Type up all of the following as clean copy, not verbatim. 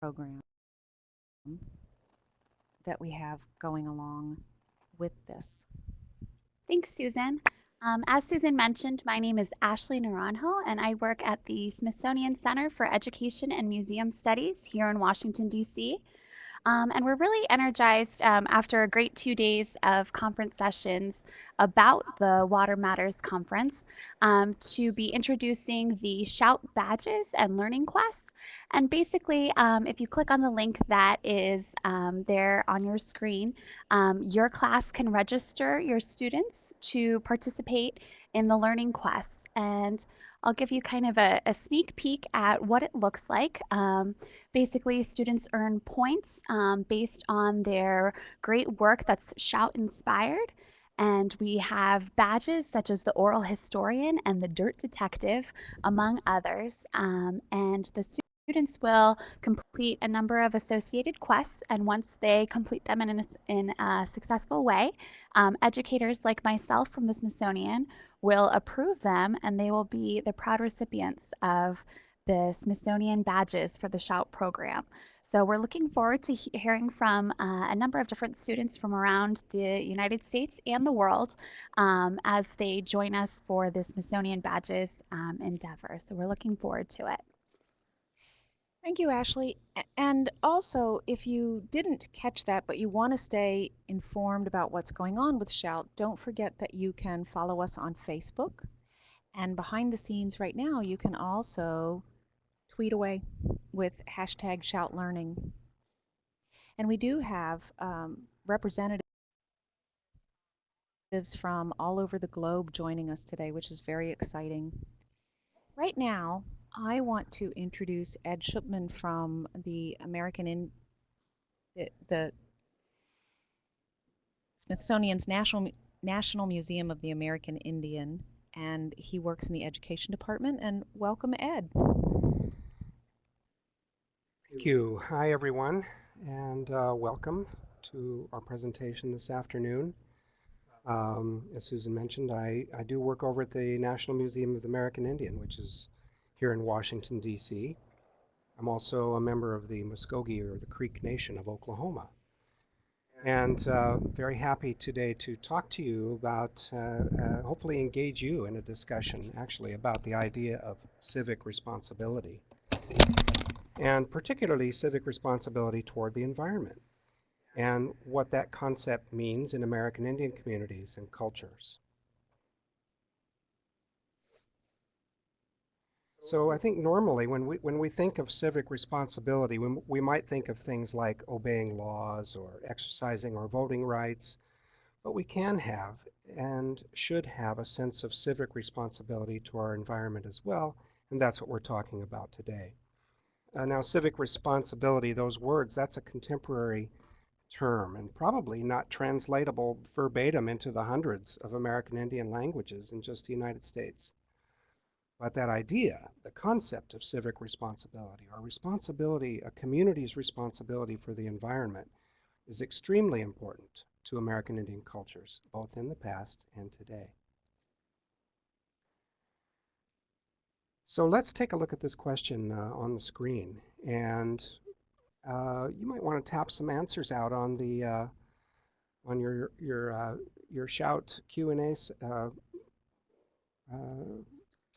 program that we have going along with this. Thanks, Susan. As Susan mentioned, my name is Ashley Naranjo, and I work at the Smithsonian Center for Education and Museum Studies here in Washington, D.C. And we're really energized after a great 2 days of conference sessions about the Water Matters Conference to be introducing the Shout Badges and Learning Quests. And basically, if you click on the link that is there on your screen, your class can register your students to participate in the Learning Quests. And I'll give you kind of a sneak peek at what it looks like. Basically, students earn points based on their great work that's Shout inspired. And we have badges such as the Oral Historian and the Dirt Detective, among others. And the students will complete a number of associated quests, and once they complete them in a successful way, educators like myself from the Smithsonian will approve them, and they will be the proud recipients of the Smithsonian Badges for the Shout program. So we're looking forward to hearing from a number of different students from around the United States and the world as they join us for the Smithsonian Badges endeavor. So we're looking forward to it. Thank you, Ashley. And also, if you didn't catch that, but you want to stay informed about what's going on with Shout, don't forget that you can follow us on Facebook. And behind the scenes right now, you can also tweet away with hashtag #ShoutLearning. And we do have representatives from all over the globe joining us today, which is very exciting. Right now, I want to introduce Ed Schupman from the the Smithsonian's National Museum of the American Indian, and he works in the education department. And welcome, Ed. Thank you. Hi, everyone, and welcome to our presentation this afternoon. As Susan mentioned, I do work over at the National Museum of the American Indian, which is here in Washington, D.C. I'm also a member of the Muskogee, or the Creek Nation of Oklahoma. And very happy today to talk to you about, hopefully engage you in a discussion, actually, about the idea of civic responsibility, and particularly civic responsibility toward the environment, and what that concept means in American Indian communities and cultures. So I think normally when we think of civic responsibility, we might think of things like obeying laws or exercising our voting rights, but we can have and should have a sense of civic responsibility to our environment as well, and that's what we're talking about today. Now, civic responsibility, those words, that's a contemporary term and probably not translatable verbatim into the hundreds of American Indian languages in just the United States. But that idea, the concept of civic responsibility, or responsibility, a community's responsibility for the environment, is extremely important to American Indian cultures, both in the past and today. So let's take a look at this question on the screen, and you might want to tap some answers out on the on your Shout Q&A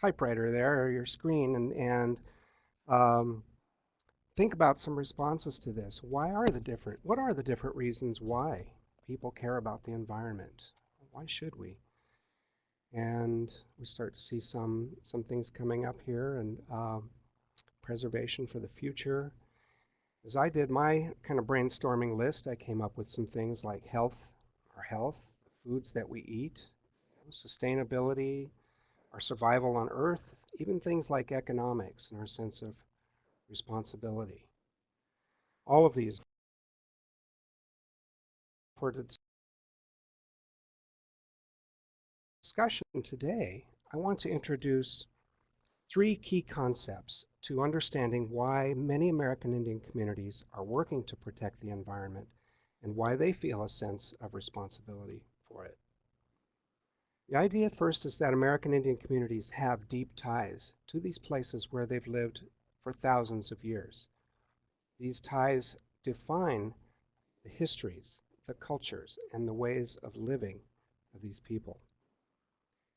typewriter there, or your screen, and think about some responses to this. What are the different reasons why people care about the environment? Why should we? And we start to see some things coming up here, and preservation for the future. As I did my kind of brainstorming list, I came up with some things like health, foods that we eat, sustainability, our survival on Earth, even things like economics and our sense of responsibility. All of these. For the discussion today, I want to introduce three key concepts to understanding why many American Indian communities are working to protect the environment and why they feel a sense of responsibility for it. The idea first is that American Indian communities have deep ties to these places where they've lived for thousands of years. These ties define the histories, the cultures, and the ways of living of these people.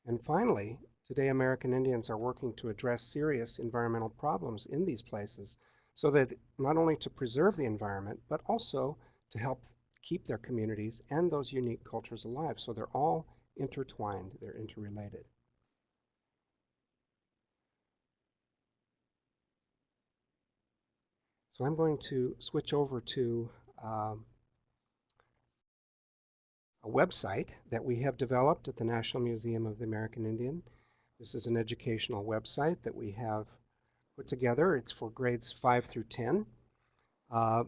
And finally, today American Indians are working to address serious environmental problems in these places so that not only to preserve the environment, but also to help keep their communities and those unique cultures alive. So they're all intertwined, they're interrelated. So I'm going to switch over to a website that we have developed at the National Museum of the American Indian. This is an educational website that we have put together. It's for grades 5 through 10.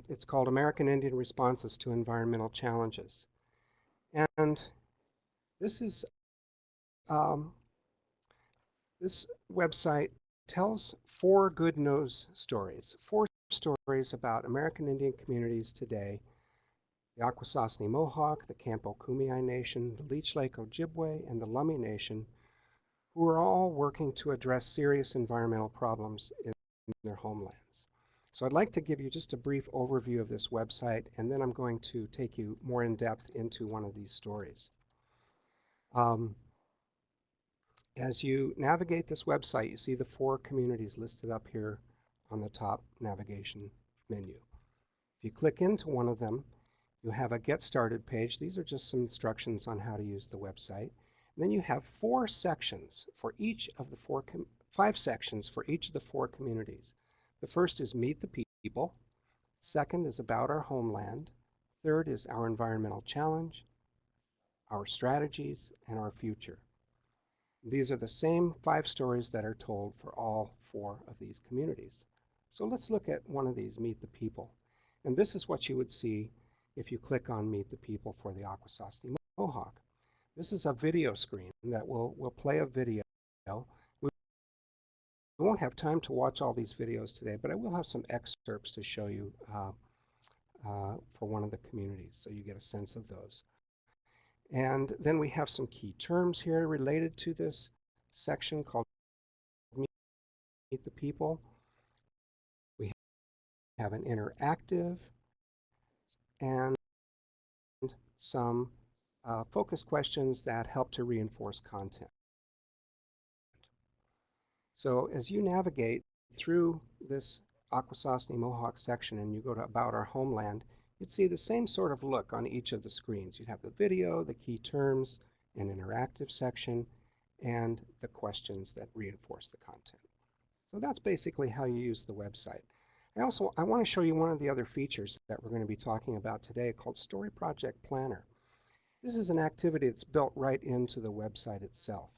It's called American Indian Responses to Environmental Challenges. And this is this website tells 4 good news stories, 4 stories about American Indian communities today: the Akwesasne Mohawk, the Campo Kumeyaay Nation, the Leech Lake Ojibwe, and the Lummi Nation, who are all working to address serious environmental problems in their homelands. So I'd like to give you just a brief overview of this website, and then I'm going to take you more in depth into one of these stories. As you navigate this website, you see the 4 communities listed up here on the top navigation menu. If you click into one of them, you have a Get Started page. These are just some instructions on how to use the website. And then you have 4 sections for each of the 5 sections for each of the 4 communities. The first is Meet the People. Second is About Our Homeland. Third is Our Environmental Challenge, Our Strategies, and Our Future. These are the same 5 stories that are told for all 4 of these communities. So let's look at one of these, Meet the People. And this is what you would see if you click on Meet the People for the Akwesasne Mohawk. This is a video screen that will play a video. We won't have time to watch all these videos today, but I will have some excerpts to show you for one of the communities, so you get a sense of those. And then we have some key terms here related to this section called Meet the People. We have an interactive and some focus questions that help to reinforce content. So as you navigate through this Akwesasne Mohawk section and you go to About Our Homeland, you'd see the same sort of look on each of the screens. You'd have the video, the key terms, an interactive section, and the questions that reinforce the content. So that's basically how you use the website. I want to show you one of the other features that we're going to be talking about today called Story Project Planner. This is an activity that's built right into the website itself.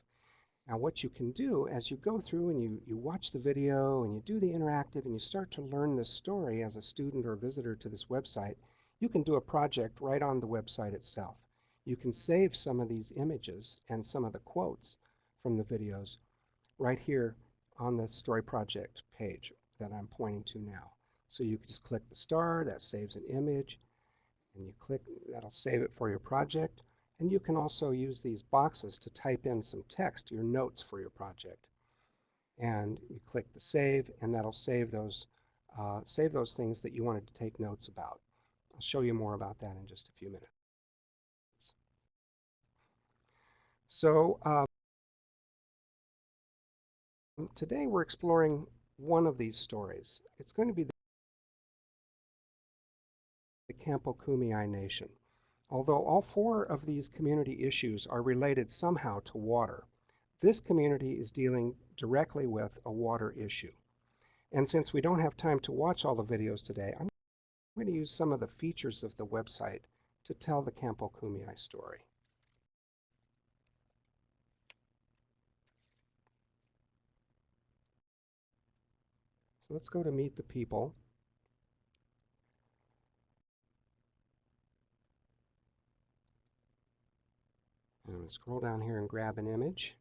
Now what you can do as you go through and you watch the video and you do the interactive and you start to learn this story as a student or visitor to this website, you can do a project right on the website itself. You can save some of these images and some of the quotes from the videos right here on the Story Project page that I'm pointing to now. So you can just click the star, that saves an image, and you click, that'll save it for your project. And you can also use these boxes to type in some text, your notes for your project. And you click the save, and that'll save those things that you wanted to take notes about. I'll show you more about that in just a few minutes. So today we're exploring one of these stories. It's going to be the Campo Kumeyaay Nation. Although all 4 of these community issues are related somehow to water, this community is dealing directly with a water issue. And since we don't have time to watch all the videos today, I'm going to use some of the features of the website to tell the Campo Kumeyaay story. So let's go to Meet the People. I'm going to scroll down here and grab an image.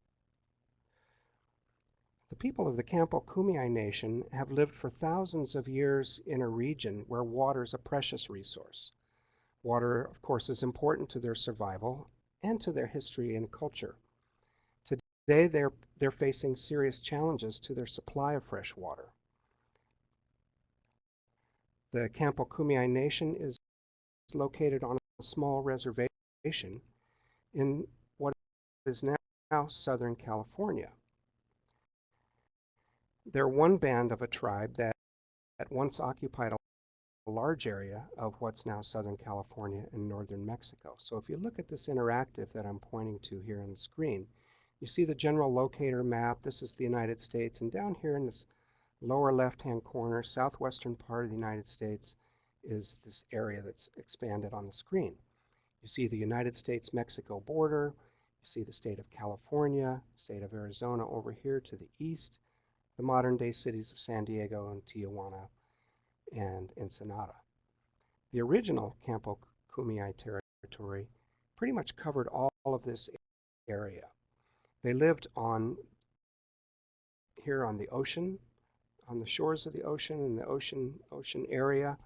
The people of the Campo Kumeyaay Nation have lived for thousands of years in a region where water is a precious resource. Water, of course, is important to their survival and to their history and culture. Today, they're facing serious challenges to their supply of fresh water. The Campo Kumeyaay Nation is located on a small reservation in what is now Southern California. They're one band of a tribe that once occupied a large area of what's now Southern California and northern Mexico. So if you look at this interactive that I'm pointing to here on the screen, you see the general locator map. This is the United States, and down here in this lower left-hand corner, southwestern part of the United States, is this area that's expanded on the screen. You see the United States-Mexico border, you see the state of California, state of Arizona over here to the east, the modern-day cities of San Diego and Tijuana and Ensenada. The original Campo Kumeyaay territory pretty much covered all of this area. They lived here on the ocean, on the shores of the ocean, in the ocean area,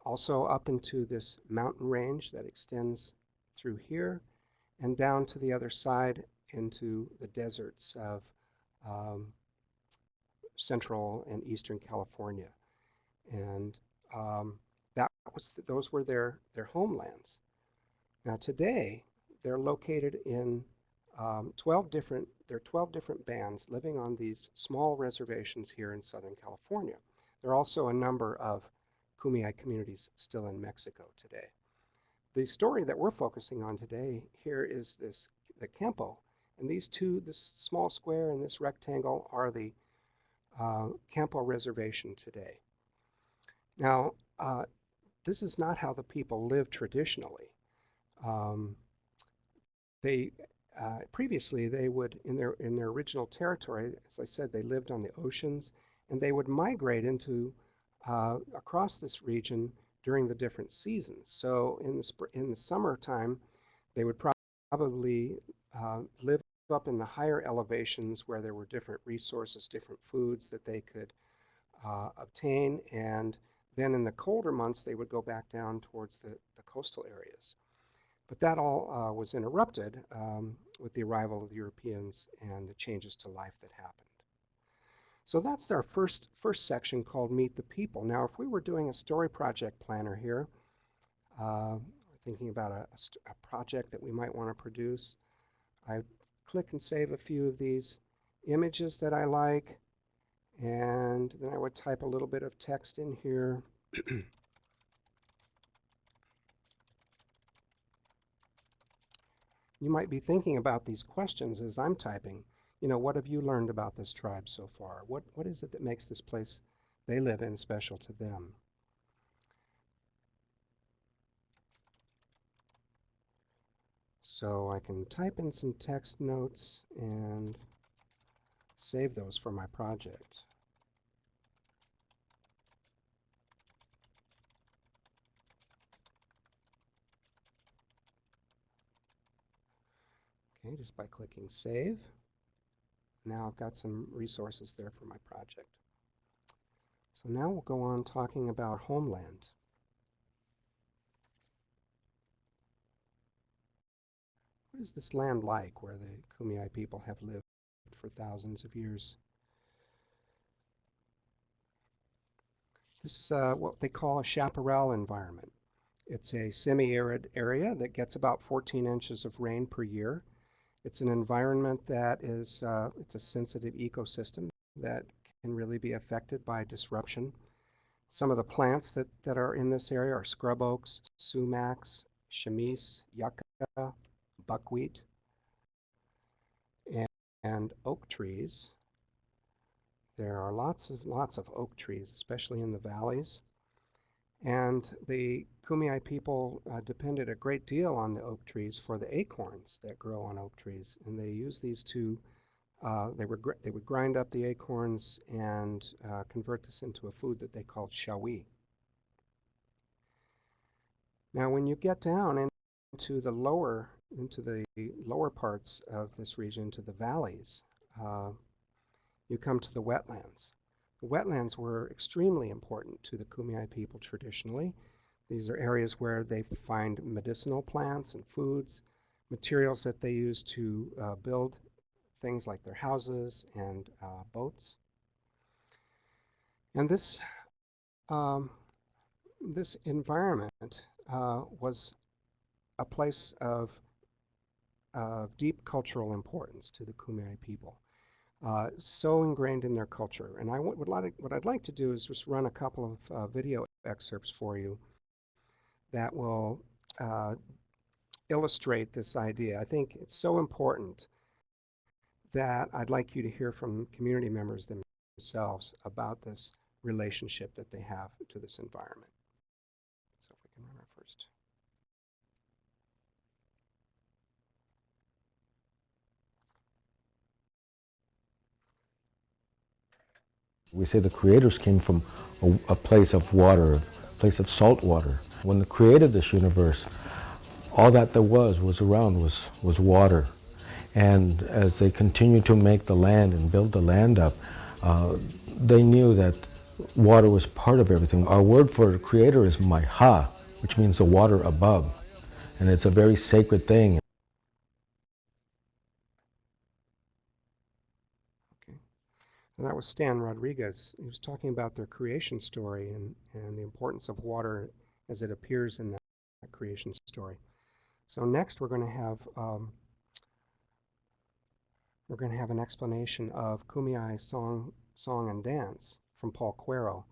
also up into this mountain range that extends through here and down to the other side into the deserts of central and eastern California. And those were their homelands. Now today, they're located in 12 different bands living on these small reservations here in Southern California. There are also a number of Kumeyaay communities still in Mexico today. The story that we're focusing on today here is the Campo, and these two, this small square and this rectangle, are the Campo Reservation today. Now, this is not how the people lived traditionally. Previously, they would, in their original territory, as I said, they lived on the oceans, and they would migrate across this region during the different seasons. So in the summertime, they would probably live up in the higher elevations where there were different resources, different foods that they could obtain, and then in the colder months, they would go back down towards the coastal areas. But that all was interrupted with the arrival of the Europeans and the changes to life that happened. So that's our first section called Meet the People. Now, if we were doing a story project planner here, thinking about a project that we might want to produce, I click and save a few of these images that I like, and then I would type a little bit of text in here. You might be thinking about these questions as I'm typing. You know, what have you learned about this tribe so far? What is it that makes this place they live in special to them? So I can type in some text notes and save those for my project. Okay, just by clicking Save. Now I've got some resources there for my project. So now we'll go on talking about homeland. What is this land like where the Kumeyaay people have lived for thousands of years? This is what they call a chaparral environment. It's a semi-arid area that gets about 14 inches of rain per year. It's an environment that is, it's a sensitive ecosystem that can really be affected by disruption. Some of the plants that are in this area are scrub oaks, sumacs, chamise, yucca, buckwheat, and oak trees. There are lots of oak trees, especially in the valleys. And the Kumeyaay people depended a great deal on the oak trees for the acorns that grow on oak trees. And they use these to, they would grind up the acorns and convert this into a food that they called shawi. Now when you get down into the lower parts of this region, to the valleys, you come to the wetlands. The wetlands were extremely important to the Kumeyaay people traditionally. These are areas where they find medicinal plants and foods, materials that they use to build things like their houses and boats. And this this environment was a place of deep cultural importance to the Kumeyaay people, so ingrained in their culture. And what I'd like to do is just run a couple of video excerpts for you that will illustrate this idea. I think it's so important that I'd like you to hear from community members themselves about this relationship that they have to this environment. So if we can run our first. We say the creators came from a place of water, a place of salt water. When they created this universe, all that there was around was water. And as they continued to make the land and build the land up, they knew that water was part of everything. Our word for creator is Maiha, which means the water above. And it's a very sacred thing. Okay. And that was Stan Rodriguez. He was talking about their creation story and the importance of water as it appears in that creation story. So next we're going to have an explanation of Kumeyaay song and dance from Paul Cuero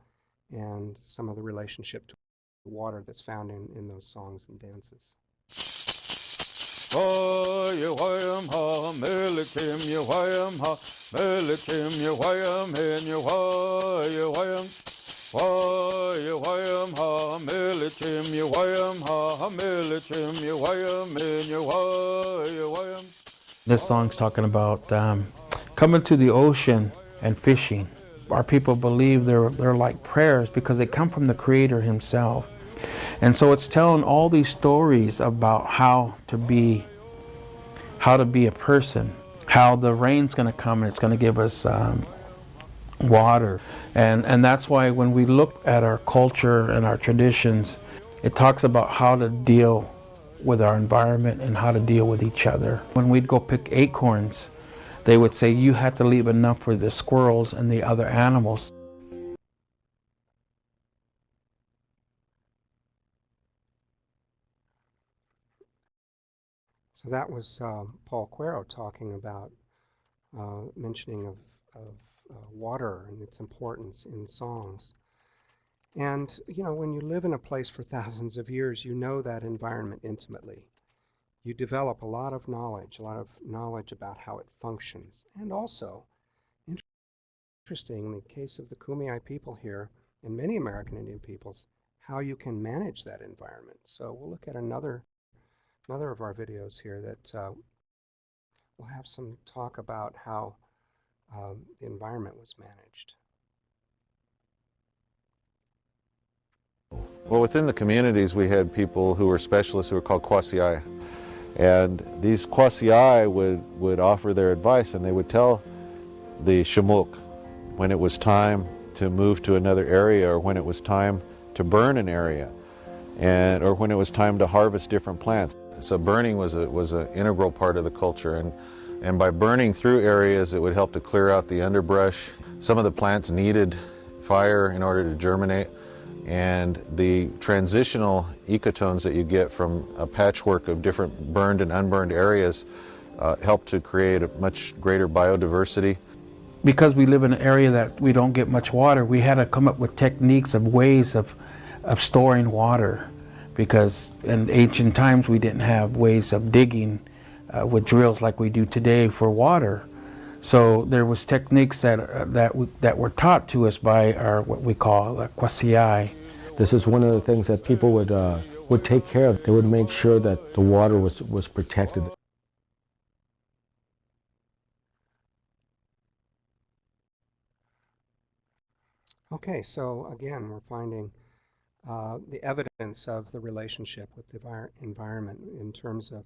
and some of the relationship to water that's found in those songs and dances. This song's talking about coming to the ocean and fishing. Our people believe they're like prayers because they come from the Creator Himself. And so it's telling all these stories about how to be a person, how the rain's going to come and it's going to give us water. And that's why when we look at our culture and our traditions, it talks about how to deal with our environment and how to deal with each other. When we'd go pick acorns, they would say you had to leave enough for the squirrels and the other animals. So that was Paul Cuero talking about mentioning of water and its importance in songs. And, you know, when you live in a place for thousands of years, you know that environment intimately. You develop a lot of knowledge about how it functions. And also, interesting, in the case of the Kumeyaay people here, and many American Indian peoples, how you can manage that environment. So we'll look at another of our videos here that will have some talk about how the environment was managed. Well, within the communities, we had people who were specialists who were called kwasiai. And these kwasiai would offer their advice, and they would tell the shamuk when it was time to move to another area, or when it was time to burn an area, or when it was time to harvest different plants. So burning was an integral part of the culture, and by burning through areas, it would help to clear out the underbrush. Some of the plants needed fire in order to germinate, and the transitional ecotones that you get from a patchwork of different burned and unburned areas help to create a much greater biodiversity. Because we live in an area that we don't get much water, we had to come up with techniques of ways of storing water, because in ancient times we didn't have ways of digging with drills like we do today for water. So there was techniques that were taught to us by our what we call kwasiai. This is one of the things that people would take care of. They would make sure that the water was protected. Okay, so again, we're finding the evidence of the relationship with the environment in terms of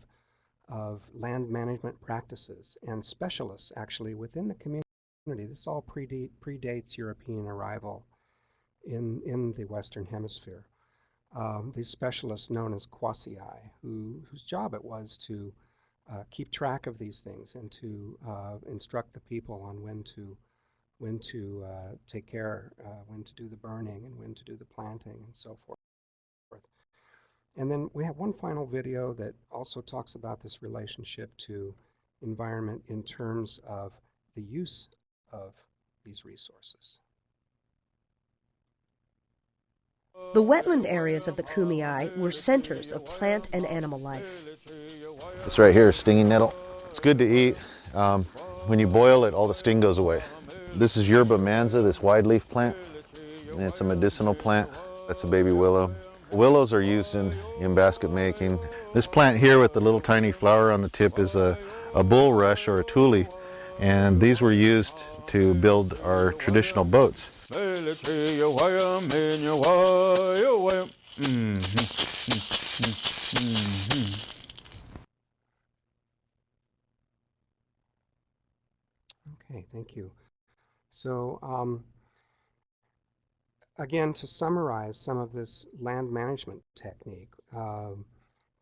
land management practices and specialists actually within the community. This all predates European arrival in the Western Hemisphere. These specialists known as kwasiai, whose job it was to keep track of these things and to instruct the people on when to take care, when to do the burning and when to do the planting and so forth. And then we have one final video that also talks about this relationship to environment in terms of the use of these resources. The wetland areas of the Kumeyaay were centers of plant and animal life. This right here is stinging nettle. It's good to eat. When you boil it, all the sting goes away. This is yerba manza, this wide leaf plant. And it's a medicinal plant. That's a baby willow. Willows are used in basket making. This plant here with the little tiny flower on the tip is a bulrush or a tule, and these were used to build our traditional boats. Okay, thank you. So again, to summarize some of this land management technique,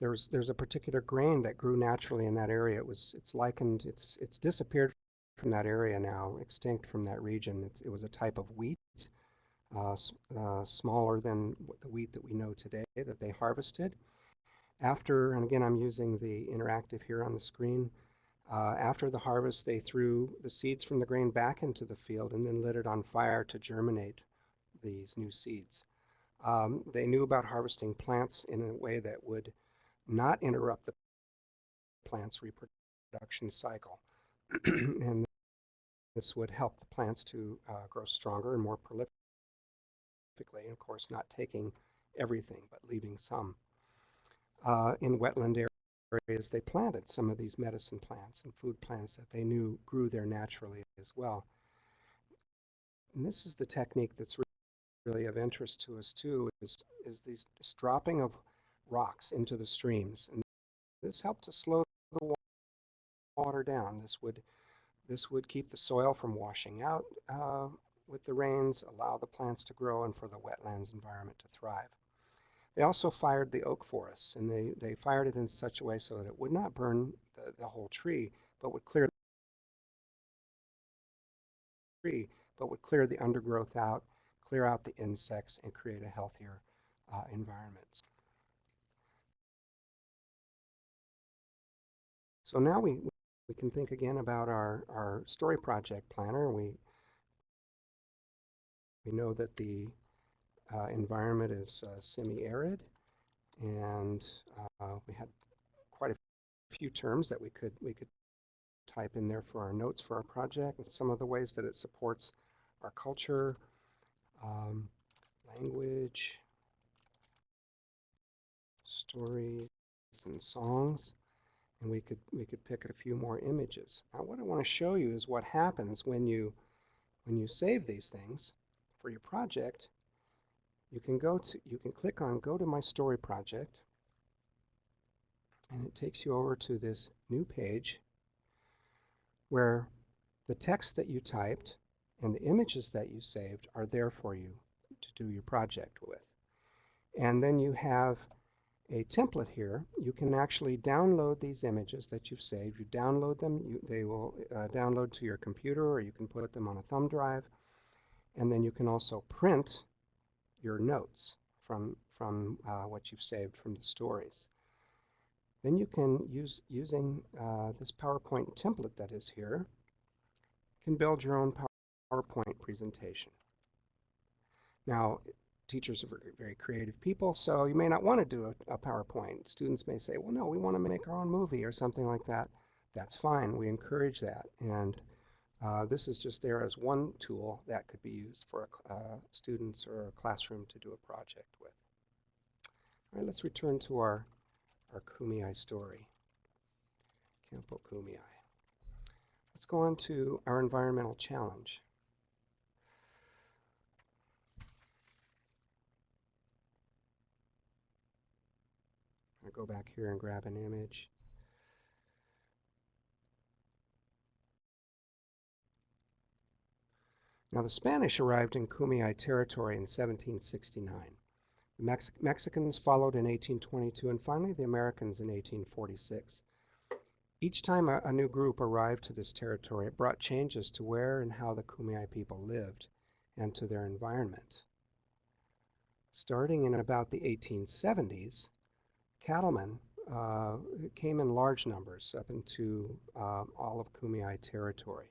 there's a particular grain that grew naturally in that area. It's disappeared from that area now, extinct from that region. It was a type of wheat, smaller than the wheat that we know today, that they harvested. After, and again, I'm using the interactive here on the screen, after the harvest, they threw the seeds from the grain back into the field and then lit it on fire to germinate these new seeds. They knew about harvesting plants in a way that would not interrupt the plant's reproduction cycle. And this would help the plants to grow stronger and more prolifically, and of course not taking everything, but leaving some. In wetland areas, they planted some of these medicine plants and food plants that they knew grew there naturally as well. And this is the technique that's really of interest to us too, is this dropping of rocks into the streams. And this helped to slow the water down. This would keep the soil from washing out with the rains, allow the plants to grow, and for the wetlands environment to thrive. They also fired the oak forests, and they fired it in such a way so that it would not burn the whole tree, but would clear the undergrowth out, clear out the insects, and create a healthier environment. So now we can think again about our story project planner. We know that the environment is semi-arid, and we had quite a few terms that we could type in there for our notes for our project, and some of the ways that it supports our culture, language, stories, and songs. And we could pick a few more images. Now, what I want to show you is what happens when you save these things for your project. You can click on Go to My Story Project, and it takes you over to this new page where the text that you typed and the images that you saved are there for you to do your project with. And then you have a template here. You can actually download these images that you've saved. You download them, they will download to your computer, or you can put them on a thumb drive. And then you can also print your notes from what you've saved from the stories. Then you can using this PowerPoint template that is here, can build your own PowerPoint presentation. Now, teachers are very creative people, so you may not want to do a PowerPoint. Students may say, well, no, we want to make our own movie or something like that. That's fine. We encourage that. And this is just there as one tool that could be used for students or a classroom to do a project with. All right, let's return to our Kumeyaay story, Campo Kumeyaay. Let's go on to our environmental challenge. I'm going to go back here and grab an image. Now, the Spanish arrived in Kumeyaay territory in 1769. The Mexicans followed in 1822, and finally the Americans in 1846. Each time a new group arrived to this territory, it brought changes to where and how the Kumeyaay people lived and to their environment. Starting in about the 1870s, cattlemen came in large numbers up into all of Kumeyaay territory.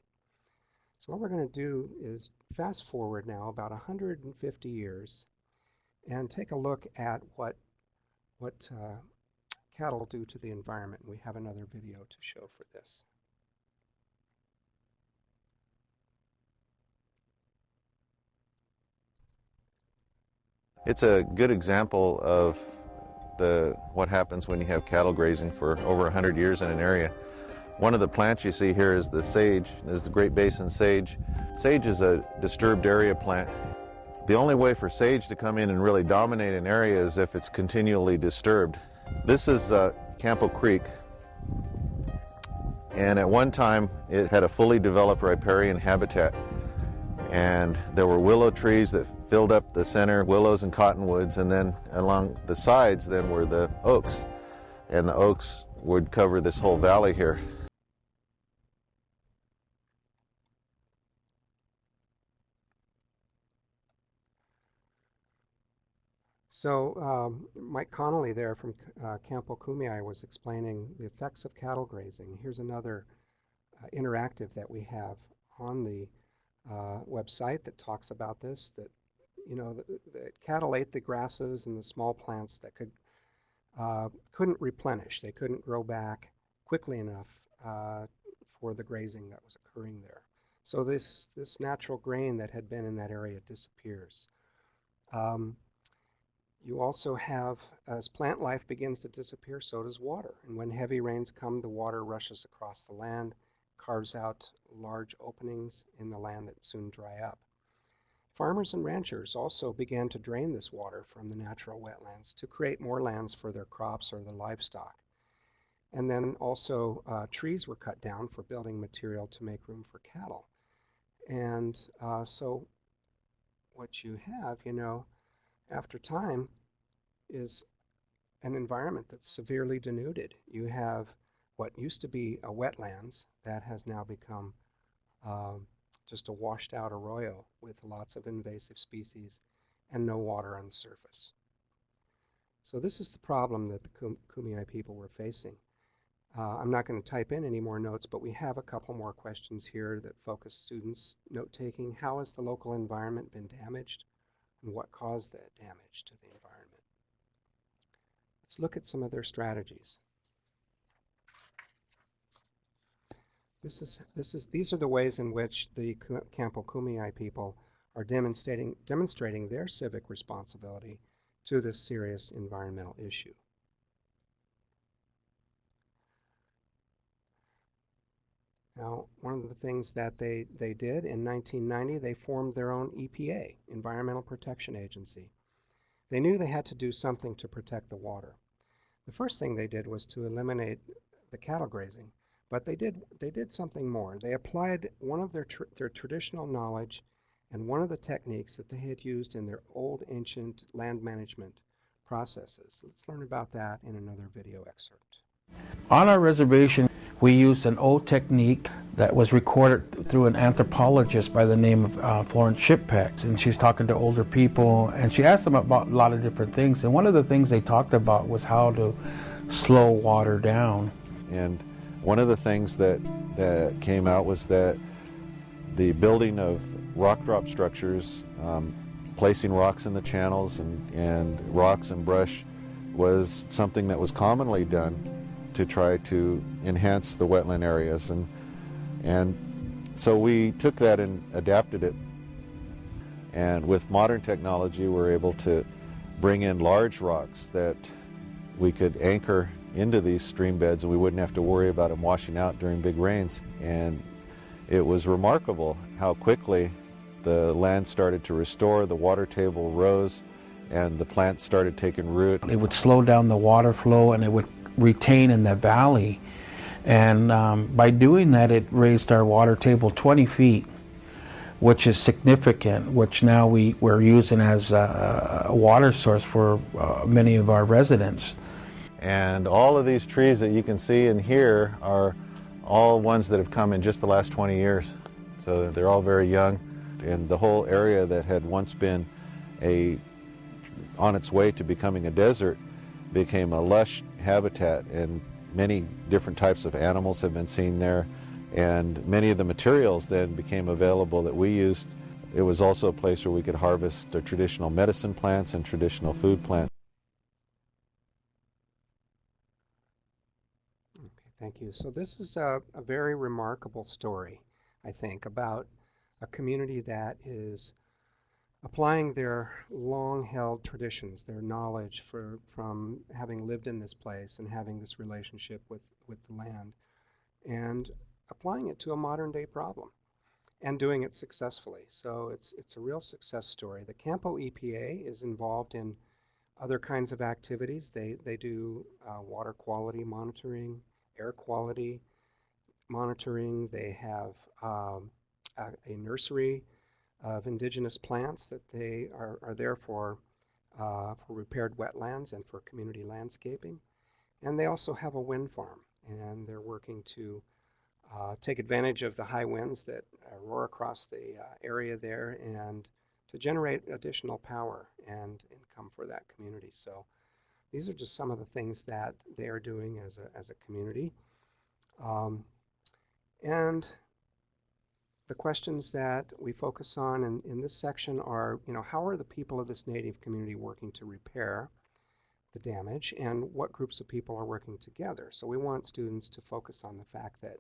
So what we're going to do is fast forward now about 150 years and take a look at what cattle do to the environment. We have another video to show for this. It's a good example of what happens when you have cattle grazing for over 100 years in an area. One of the plants you see here is the sage. This is the Great Basin sage. Sage is a disturbed area plant. The only way for sage to come in and really dominate an area is if it's continually disturbed. This is Campo Creek, and at one time it had a fully developed riparian habitat, and there were willow trees that filled up the center, willows and cottonwoods, and then along the sides then were the oaks, and the oaks would cover this whole valley here. So Mike Connolly there from Campo Kumeyaay was explaining the effects of cattle grazing. Here's another interactive that we have on the website that talks about this, that the cattle ate the grasses and the small plants that couldn't replenish. They couldn't grow back quickly enough for the grazing that was occurring there. So this natural grain that had been in that area disappears. You also have, as plant life begins to disappear, so does water. And when heavy rains come, the water rushes across the land, carves out large openings in the land that soon dry up. Farmers and ranchers also began to drain this water from the natural wetlands to create more lands for their crops or their livestock. And then also trees were cut down for building material to make room for cattle. And so what you have, after time, is an environment that's severely denuded. You have what used to be a wetlands that has now become just a washed out arroyo with lots of invasive species and no water on the surface. So this is the problem that the Kumeyaay people were facing. I'm not going to type in any more notes, but we have a couple more questions here that focus students' note-taking. How has the local environment been damaged, and what caused that damage to the environment? Let's look at some of their strategies. These are the ways in which the Campo Kumeyaay people are demonstrating their civic responsibility to this serious environmental issue. Now, one of the things that they did in 1990, they formed their own EPA, Environmental Protection Agency. They knew they had to do something to protect the water. The first thing they did was to eliminate the cattle grazing, but they did something more. They applied one of their traditional knowledge and one of the techniques that they had used in their old ancient land management processes. Let's learn about that in another video excerpt. On our reservation, we used an old technique that was recorded through an anthropologist by the name of Florence Schupman, and she was talking to older people, and she asked them about a lot of different things, and one of the things they talked about was how to slow water down. And one of the things that came out was that the building of rock drop structures, placing rocks in the channels and rocks and brush was something that was commonly done to try to enhance the wetland areas, and so we took that and adapted it, and with modern technology we're able to bring in large rocks that we could anchor into these stream beds and we wouldn't have to worry about them washing out during big rains. And it was remarkable how quickly the land started to restore, the water table rose, and the plants started taking root. It would slow down the water flow and it would retain in the valley, and by doing that it raised our water table 20 feet, which is significant, which now we're using as a water source for many of our residents. And all of these trees that you can see in here are all ones that have come in just the last 20 years, so they're all very young, and the whole area that had once been on its way to becoming a desert became a lush habitat, and many different types of animals have been seen there, and many of the materials then became available that we used. It was also a place where we could harvest the traditional medicine plants and traditional food plants. Okay, thank you. So this is a very remarkable story, I think, about a community that is applying their long-held traditions, their knowledge from having lived in this place and having this relationship with the land, and applying it to a modern-day problem and doing it successfully. So it's a real success story. The Campo EPA is involved in other kinds of activities. They do water quality monitoring, air quality monitoring. They have a nursery of indigenous plants that they are there for repaired wetlands and for community landscaping. And they also have a wind farm, and they're working to take advantage of the high winds that roar across the area there and to generate additional power and income for that community. So these are just some of the things that they are doing as a community. And the questions that we focus on in this section are, how are the people of this native community working to repair the damage, and what groups of people are working together? So we want students to focus on the fact that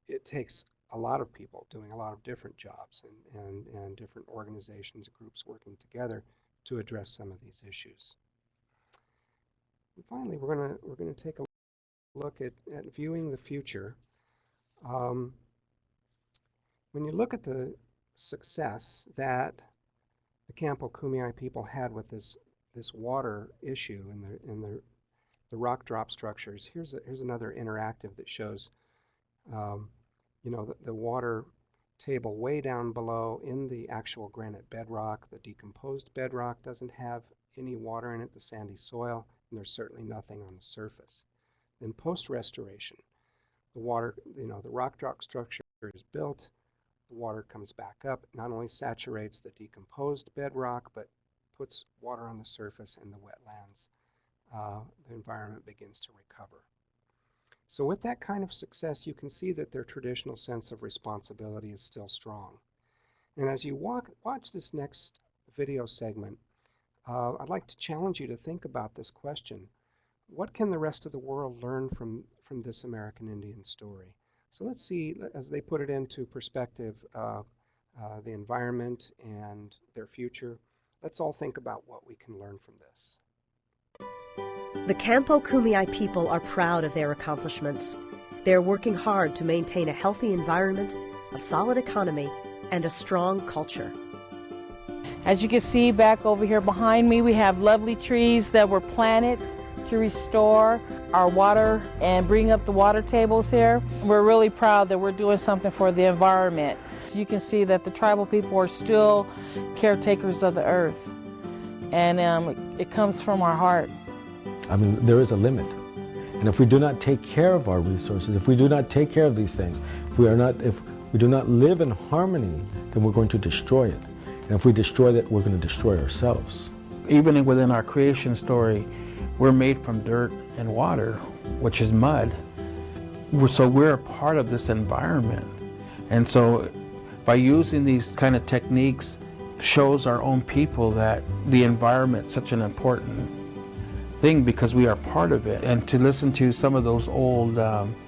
it takes a lot of people doing a lot of different jobs and different organizations and groups working together to address some of these issues. And finally, we're going to take a look at viewing the future. When you look at the success that the Campo Kumeyaay people had with this water issue and the rock drop structures, here's another interactive that shows the water table way down below in the actual granite bedrock. The decomposed bedrock doesn't have any water in it, the sandy soil, and there's certainly nothing on the surface. Then post-restoration, the water, the rock drop structure is built, the water comes back up, not only saturates the decomposed bedrock, but puts water on the surface in the wetlands. The environment begins to recover. So with that kind of success, you can see that their traditional sense of responsibility is still strong. And as you watch this next video segment, I'd like to challenge you to think about this question. What can the rest of the world learn from this American Indian story? So let's see, as they put it into perspective, the environment and their future, let's all think about what we can learn from this. The Campo Kumeyaay people are proud of their accomplishments. They're working hard to maintain a healthy environment, a solid economy, and a strong culture. As you can see back over here behind me, we have lovely trees that were planted to restore our water and bring up the water tables here. We're really proud that we're doing something for the environment. You can see that the tribal people are still caretakers of the earth, and it comes from our heart. I mean, there is a limit. And if we do not take care of our resources, if we do not take care of these things, if we do not live in harmony, then we're going to destroy it. And if we destroy that, we're going to destroy ourselves. Even within our creation story, we're made from dirt and water, which is mud. So we're a part of this environment. And so by using these kind of techniques shows our own people that the environment is such an important thing because we are part of it. And to listen to some of those old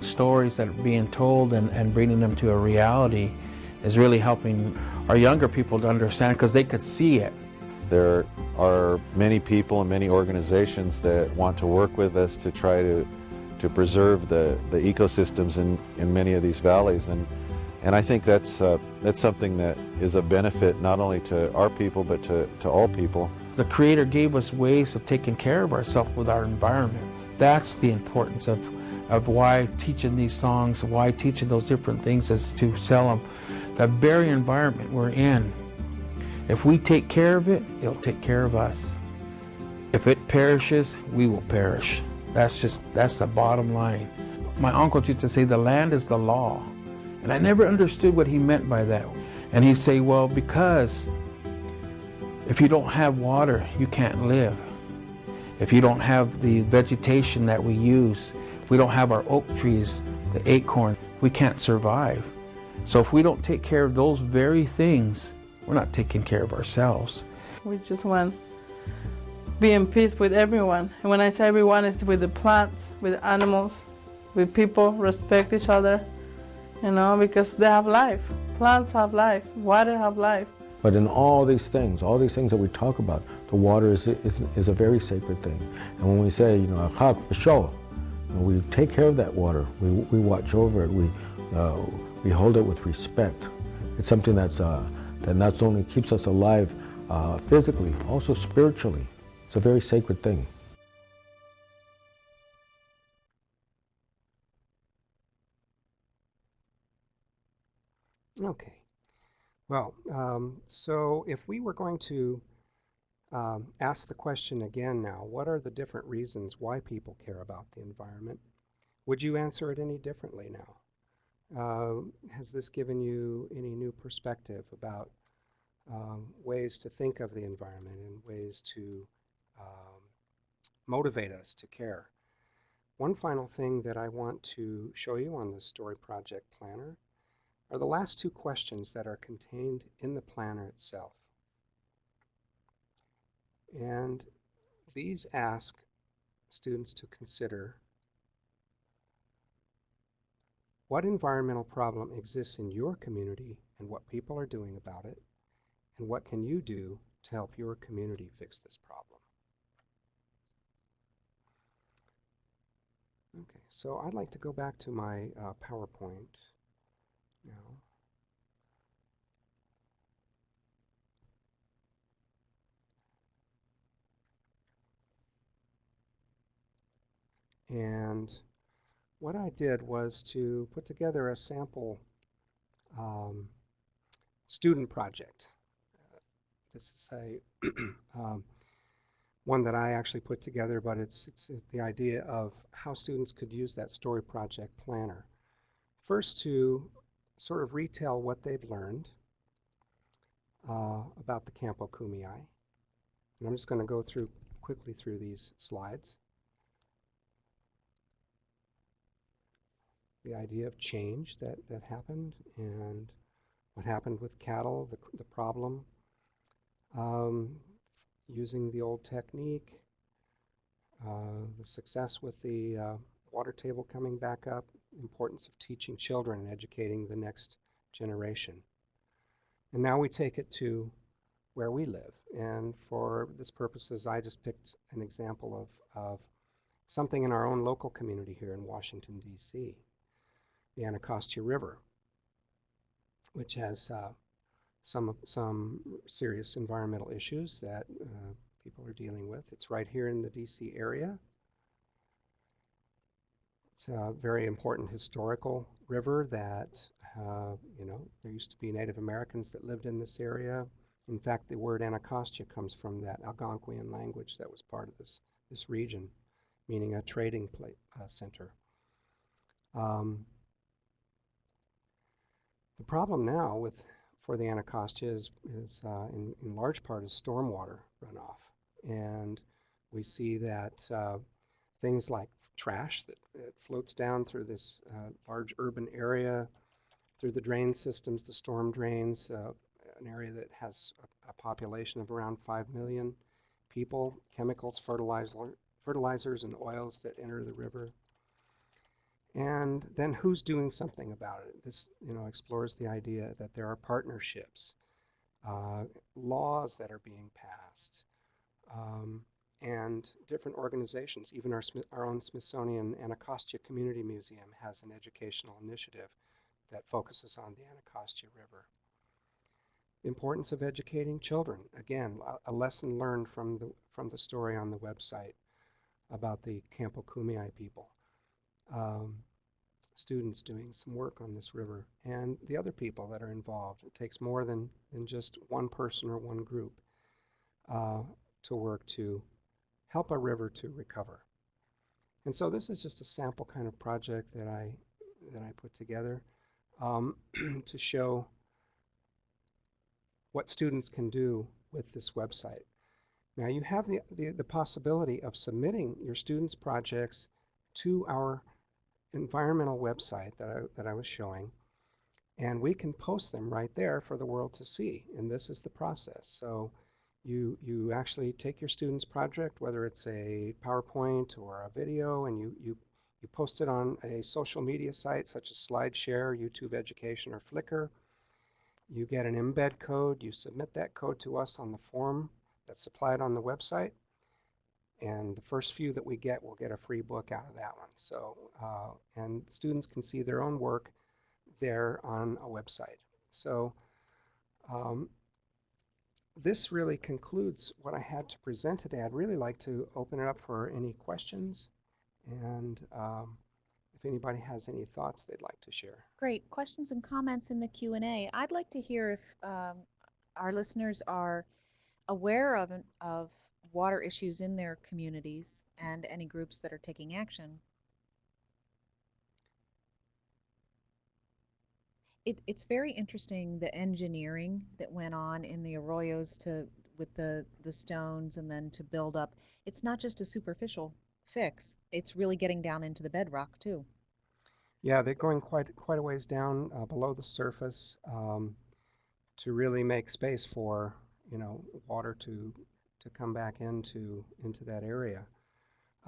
stories that are being told and bringing them to a reality is really helping our younger people to understand, because they could see it. There are many people and many organizations that want to work with us to try to preserve the ecosystems in many of these valleys, and I think that's something that is a benefit not only to our people but to all people. The Creator gave us ways of taking care of ourselves with our environment. That's the importance of why teaching these songs, why teaching those different things, is to tell them the very environment we're in. If we take care of it, it'll take care of us. If it perishes, we will perish. That's the bottom line. My uncle used to say the land is the law. And I never understood what he meant by that. And he'd say, well, because if you don't have water, you can't live. If you don't have the vegetation that we use, if we don't have our oak trees, the acorn, we can't survive. So if we don't take care of those very things, we're not taking care of ourselves. We just want to be in peace with everyone. And when I say everyone, it's with the plants, with the animals, with people, respect each other, you know, because they have life. Plants have life, water have life. But in all these things that we talk about, the water is a very sacred thing. And when we say, you know, we take care of that water, we watch over it, we hold it with respect. It's something that not only keeps us alive physically, also spiritually. It's a very sacred thing. Okay. Well, so if we were going to ask the question again now, what are the different reasons why people care about the environment? Would you answer it any differently now? Has this given you any new perspective about ways to think of the environment and ways to motivate us to care? One final thing that I want to show you on the Story Project Planner are the last two questions that are contained in the planner itself. And these ask students to consider what environmental problem exists in your community and what people are doing about it, and what can you do to help your community fix this problem. Okay, so I'd like to go back to my PowerPoint now. And what I did was to put together a sample student project. This is a one that I actually put together, but it's the idea of how students could use that story project planner. First, to sort of retell what they've learned about the Campo Cumeae. And I'm just going to go quickly through these slides. The idea of change that happened and what happened with cattle, the problem, using the old technique, the success with the water table coming back up, importance of teaching children and educating the next generation. And now we take it to where we live. And for this purposes, I just picked an example of something in our own local community here in Washington, D.C., the Anacostia River, which has some serious environmental issues that people are dealing with. It's right here in the D.C. area. It's a very important historical river that, you know, there used to be Native Americans that lived in this area. In fact, the word Anacostia comes from that Algonquian language that was part of this region, meaning a trading center. The problem now for the Anacostia is in large part is stormwater runoff. And we see that things like trash that floats down through this large urban area, through the drain systems, the storm drains, an area that has a population of around 5 million people, chemicals, fertilizers and oils that enter the river. And then who's doing something about it? This, you know, explores the idea that there are partnerships, laws that are being passed, and different organizations. Even our own Smithsonian Anacostia Community Museum has an educational initiative that focuses on the Anacostia River. The importance of educating children. Again, a lesson learned from the story on the website about the Campo Cumeae people. Students doing some work on this river, and the other people that are involved. It takes more than just one person or one group to work to help a river to recover. And so this is just a sample kind of project that I put together to show what students can do with this website. Now you have the possibility of submitting your students' projects to our environmental website that I was showing, and we can post them right there for the world to see. And this is the process. So you actually take your student's project, whether it's a PowerPoint or a video, and you post it on a social media site such as SlideShare, YouTube Education, or Flickr. You get an embed code. You submit that code to us on the form that's supplied on the website, and the first few that we get will get a free book out of that one. So, and students can see their own work there on a website. So this really concludes what I had to present today. I'd really like to open it up for any questions, and if anybody has any thoughts they'd like to share. Great. Questions and comments in the Q&A. I'd like to hear if our listeners are aware of water issues in their communities and any groups that are taking action. It's very interesting, the engineering that went on in the arroyos with the stones and then to build up. It's not just a superficial fix. It's really getting down into the bedrock too. Yeah, they're going quite a ways down below the surface to really make space for water to come back into that area.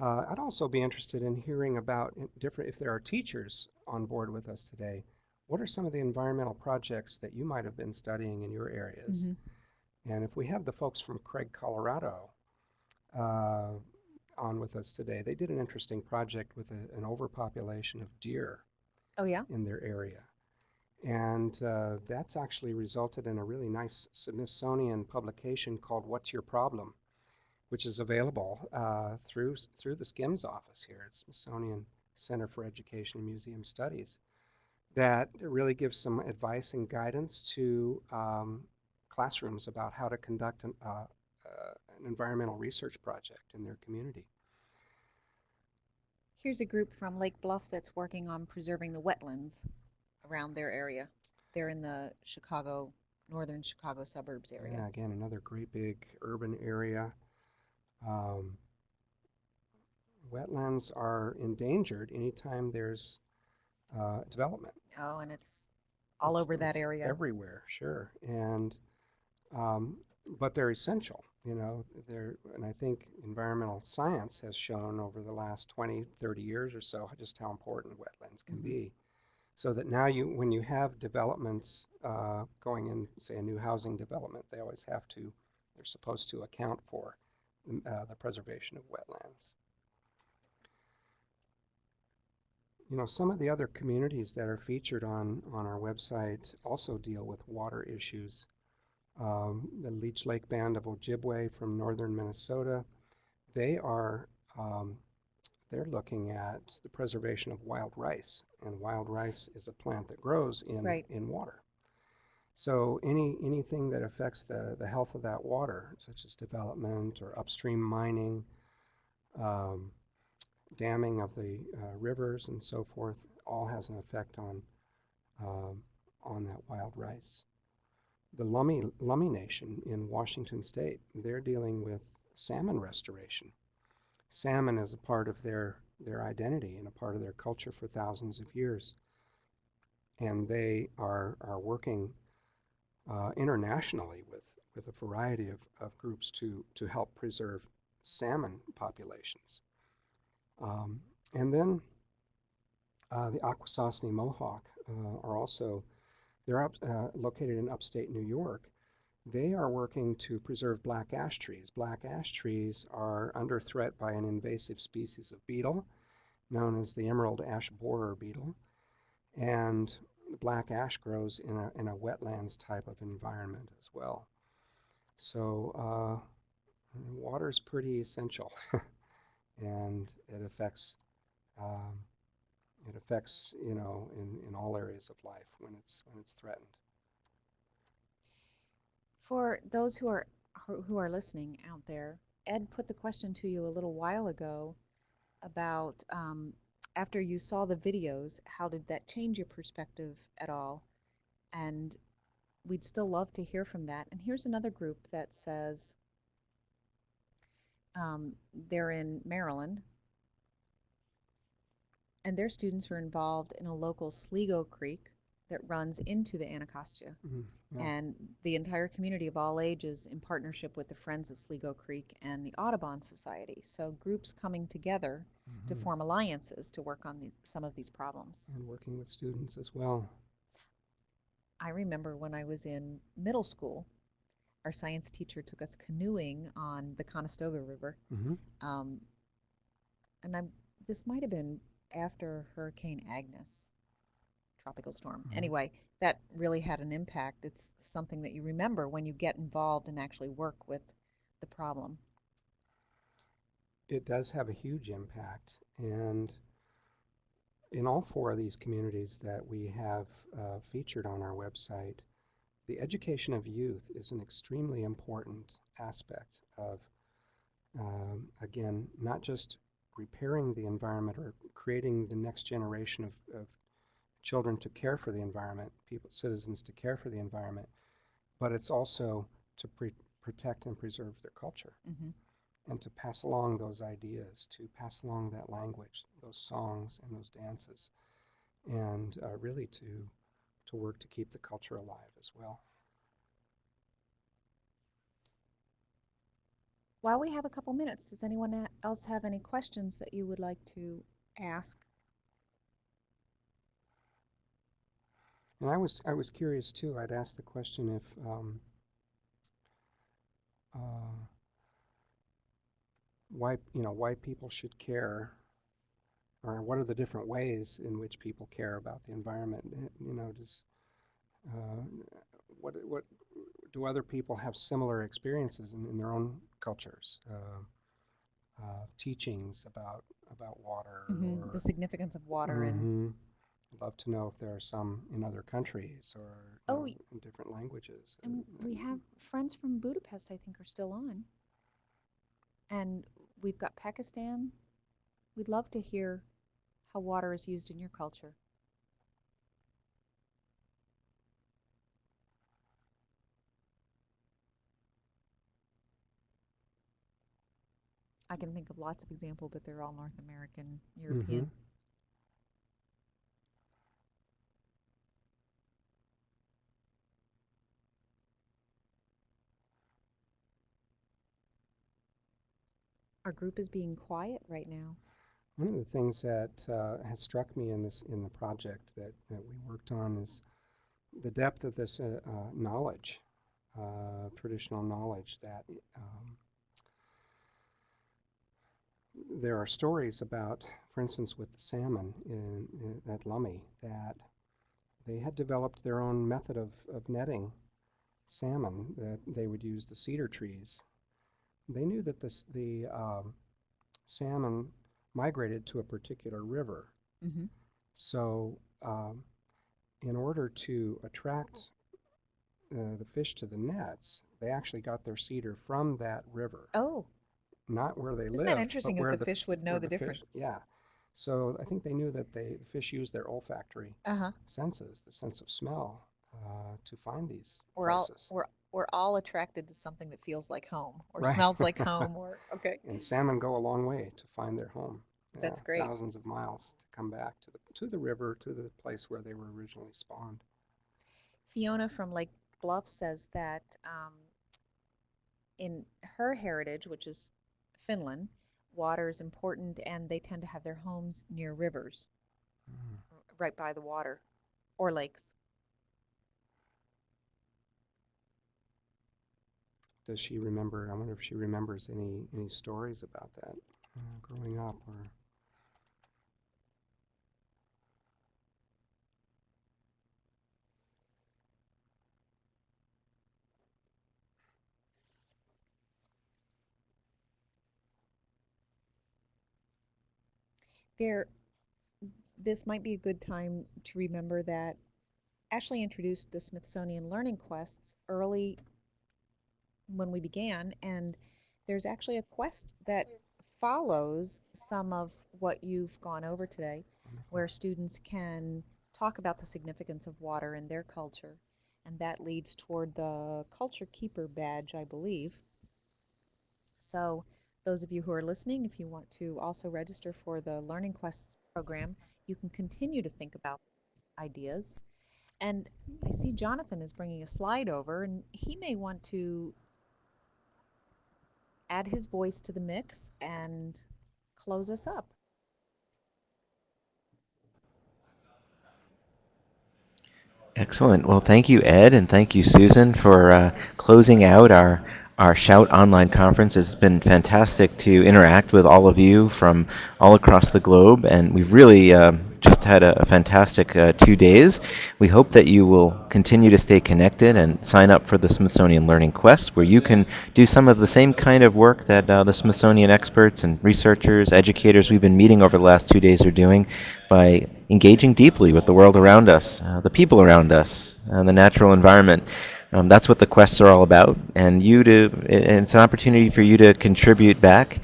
I'd also be interested in hearing about if there are teachers on board with us today. What are some of the environmental projects that you might have been studying in your areas? Mm-hmm. And if we have the folks from Craig, Colorado on with us today, they did an interesting project with an overpopulation of deer. Oh, yeah? In their area. And that's actually resulted in a really nice Smithsonian publication called What's Your Problem?, which is available through the SCIMS office here at Smithsonian Center for Education and Museum Studies, that really gives some advice and guidance to classrooms about how to conduct an environmental research project in their community. Here's a group from Lake Bluff that's working on preserving the wetlands around their area. They're in the northern Chicago suburbs area. Yeah, again, another great big urban area. Wetlands are endangered anytime there's development. Oh, and it's all over that area. Everywhere, sure. And but they're essential, and I think environmental science has shown over the last 20, 30 years or so just how important wetlands can be. So that now when you have developments going in, say a new housing development, they're supposed to account for the preservation of wetlands. Some of the other communities that are featured on our website also deal with water issues. The Leech Lake Band of Ojibwe from northern Minnesota, they're looking at the preservation of wild rice, and wild rice is a plant that grows in water. So anything that affects the health of that water, such as development or upstream mining, damming of the rivers and so forth, all has an effect on that wild rice. The Lummi Nation in Washington State, they're dealing with salmon restoration. Salmon is a part of their identity and a part of their culture for thousands of years. And they are working internationally with a variety of groups to help preserve salmon populations. And then the Akwesasne Mohawk are also, they're located in upstate New York. They are working to preserve black ash trees. Black ash trees are under threat by an invasive species of beetle known as the emerald ash borer beetle. And black ash grows in a wetlands type of environment as well. So water is pretty essential, and it affects in all areas of life when it's threatened. For those who are listening out there, Ed put the question to you a little while ago about after you saw the videos, how did that change your perspective at all? And we'd still love to hear from that. And here's another group that says, They're in Maryland, and their students are involved in a local Sligo Creek that runs into the Anacostia. Yeah. And the entire community of all ages in partnership with the Friends of Sligo Creek and the Audubon Society. So groups coming together to form alliances to work on some of these problems. And working with students as well. I remember when I was in middle school, our science teacher took us canoeing on the Conestoga River. And this might have been after Hurricane Agnes, tropical storm. Anyway, that really had an impact. It's something that you remember when you get involved and actually work with the problem. It does have a huge impact, and in all 4 of these communities that we have featured on our website, the education of youth is an extremely important aspect of, again, not just repairing the environment or creating the next generation of children to care for the environment, citizens to care for the environment, but it's also to protect and preserve their culture. And to pass along those ideas, to pass along that language, those songs and those dances, and really to work to keep the culture alive as well. While we have a couple minutes, does anyone else have any questions that you would like to ask? And I was curious too. I'd ask the question if why people should care, or what are the different ways in which people care about the environment. What do other people have similar experiences in their own cultures, teachings about water, or the significance of water. And I'd love to know if there are some in other countries or in different languages. And we have friends from Budapest, I think, are still on. And we've got Pakistan. We'd love to hear how water is used in your culture. I can think of lots of examples, but they're all North American, European. Our group is being quiet right now. One of the things that has struck me in the project that we worked on is the depth of this knowledge, traditional knowledge, that there are stories about, for instance, with the salmon at Lummi, that they had developed their own method of netting salmon, that they would use the cedar trees. They knew that the salmon migrated to a particular river. So in order to attract the fish to the nets, they actually got their cedar from that river. Oh. Not where they lived. Isn't that interesting that the fish would know the difference? Yeah. So I think they knew that the fish use their olfactory senses, the sense of smell, to find these places. We're all attracted to something that feels like home or Right. smells like home. Or And salmon go a long way to find their home. That's great. Thousands of miles to come back to the river, to the place where they were originally spawned. Fiona from Lake Bluff says that in her heritage, which is Finland, water is important, and they tend to have their homes near rivers, right by the water, or lakes. Does she remember? I wonder if she remembers any stories about that growing up, or. This might be a good time to remember that Ashley introduced the Smithsonian Learning Quests early when we began, and there's actually a quest that follows some of what you've gone over today, where students can talk about the significance of water in their culture, and that leads toward the Culture Keeper badge, I believe. So Those of you who are listening, if you want to also register for the Learning Quests program, you can continue to think about ideas. And I see Jonathan is bringing a slide over, and he may want to add his voice to the mix and close us up. Excellent. Well, thank you, Ed, and thank you, Susan, for closing out our Shout online conference. It's been fantastic to interact with all of you from all across the globe, and we've really just had a fantastic 2 days. We hope that you will continue to stay connected and sign up for the Smithsonian Learning Quest, where you can do some of the same kind of work that the Smithsonian experts and researchers, educators we've been meeting over the last 2 days are doing by engaging deeply with the world around us, the people around us, and the natural environment. That's what the quests are all about, and it's an opportunity for you to contribute back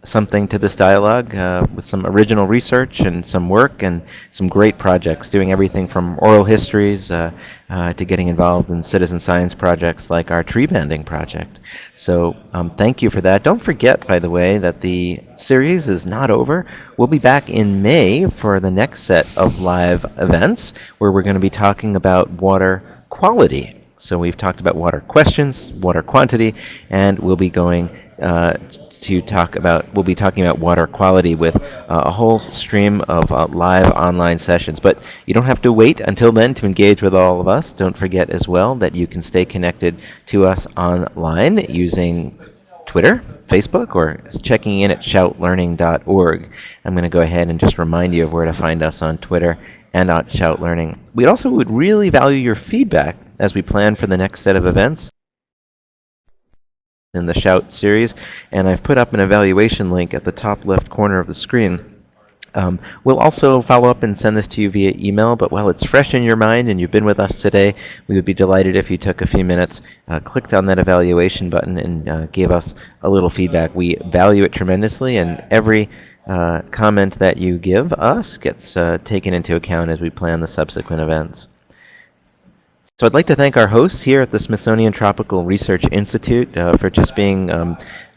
something to this dialogue with some original research and some work and some great projects, doing everything from oral histories to getting involved in citizen science projects like our tree banding project. So thank you for that. Don't forget, by the way, that the series is not over. We'll be back in May for the next set of live events where we're going to be talking about water quality. So we've talked about water questions, water quantity, and we'll be going we'll be talking about water quality with a whole stream of live online sessions. But you don't have to wait until then to engage with all of us. Don't forget as well that you can stay connected to us online using Twitter, Facebook, or checking in at shoutlearning.org. I'm going to go ahead and just remind you of where to find us on Twitter and on Shout Learning. We also would really value your feedback as we plan for the next set of events in the Shout series, and I've put up an evaluation link at the top left corner of the screen. We'll also follow up and send this to you via email, but while it's fresh in your mind and you've been with us today, we would be delighted if you took a few minutes, clicked on that evaluation button, and gave us a little feedback. We value it tremendously, and every comment that you give us gets taken into account as we plan the subsequent events. So I'd like to thank our hosts here at the Smithsonian Tropical Research Institute for just being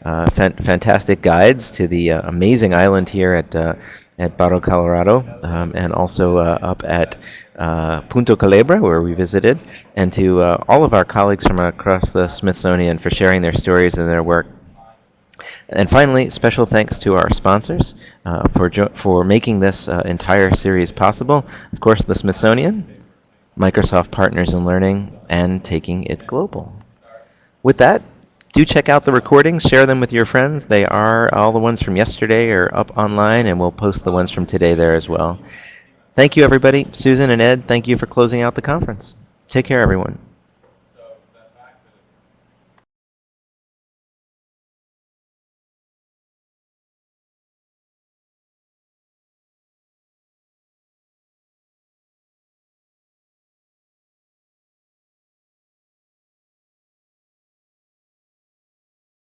fantastic guides to the amazing island here at Barro Colorado, and also up at Punto Culebra, where we visited, and to all of our colleagues from across the Smithsonian for sharing their stories and their work. And finally, special thanks to our sponsors for making this entire series possible. Of course, the Smithsonian, Microsoft Partners in Learning, and Taking It Global. With that, do check out the recordings, share them with your friends. They are, all the ones from yesterday are up online, and we'll post the ones from today there as well. Thank you, everybody. Susan and Ed, thank you for closing out the conference. Take care, everyone.